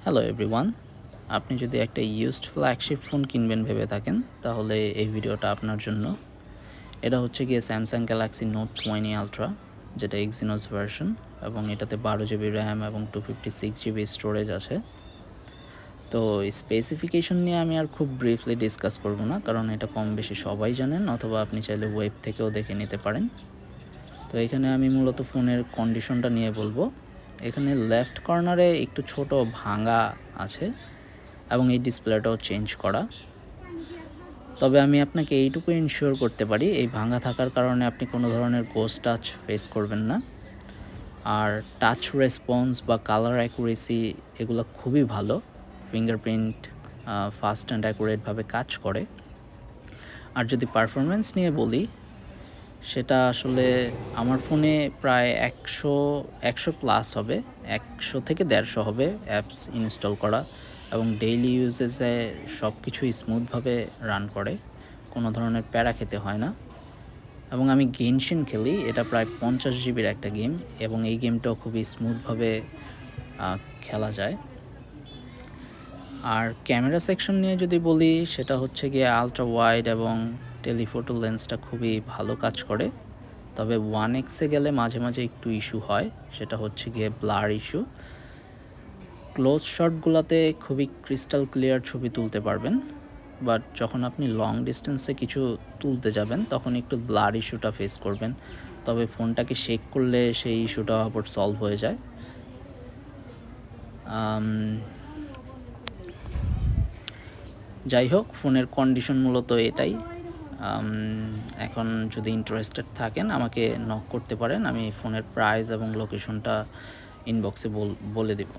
Hello everyone, আপনি যদি একটা ইউজড ফ্ল্যাগশিপ ফোন কিনবেন ভেবে থাকেন তাহলে এই ভিডিওটা আপনার জন্য। এটা হচ্ছে গিয়ে স্যামসাং গ্যালাক্সি নোট 20 আলট্রা, যেটা এক্সিনোস ভার্সন, এবং এটাতে 12 জিবি র্যাম এবং 256 জিবি স্টোরেজ আছে। তো স্পেসিফিকেশন নিয়ে আমি আর খুব ব্রিফলি ডিসকাস করব না, কারণ এটা কম বেশি সবাই জানেন, অথবা আপনি চাইলে ওয়েব থেকেও দেখে নিতে পারেন। তো এখানে আমি মূলত ফোনের কন্ডিশনটা নিয়ে বলবো। এখানে লেফট কর্নারে একটু ছোট ভাঙা আছে এবং এই ডিসপ্লেটাও চেঞ্জ করা। তবে আমি আপনাকে এইটুকু ইনশিওর করতে পারি, এই ভাঙা থাকার কারণে আপনি কোনো ধরনের গোস্ট টাচ ফেস করবেন না। আর টাচ রেসপন্স বা কালার অ্যাকুরেসি এগুলো খুবই ভালো। ফিঙ্গারপ্রিন্ট ফাস্ট অ্যান্ড অ্যাকুরেটভাবে কাজ করে। আর যদি পারফরমেন্স নিয়ে বলি, সেটা আসলে আমার ফোনে প্রায় 100 প্লাস হবে, 100 থেকে 150 হবে অ্যাপস ইনস্টল করা, এবং ডেইলি ইউজেসে সব কিছুই স্মুথভাবে রান করে, কোনো ধরনের প্যারা খেতে হয় না। এবং আমি গেনশিন খেলি, এটা প্রায় 50 জিবির একটা গেম, এবং এই গেমটাও খুবই স্মুথভাবে খেলা যায়। আর ক্যামেরা সেকশন নিয়ে যদি বলি, সেটা হচ্ছে গিয়ে আলট্রা ওয়াইড এবং টেলিফোটো লেন্সটা খুবই ভালো কাজ করে। তবে 1x গেলে মাঝে মাঝে একটু ইস্যু হয়, সেটা হচ্ছে গিয়ে ব্লার ইস্যু। ক্লোজ শটগুলোতে খুবই ক্রিস্টাল ক্লিয়ার ছবি তুলতে পারবেন, বাট যখন আপনি লং ডিস্টেন্সে কিছু তুলতে যাবেন তখন একটু ব্লার ইস্যুটা ফেস করবেন। তবে ফোনটাকে শেক করলে সেই ইস্যুটা আবার সলভ হয়ে যায়। যাই হোক, ফোনের কন্ডিশন মূলত এটাই। এখন যদি ইন্টারেস্টেড থাকেন আমাকে নক করতে পারেন, আমি ফোনের প্রাইস এবং লোকেশনটা ইনবক্সে বলে দেব।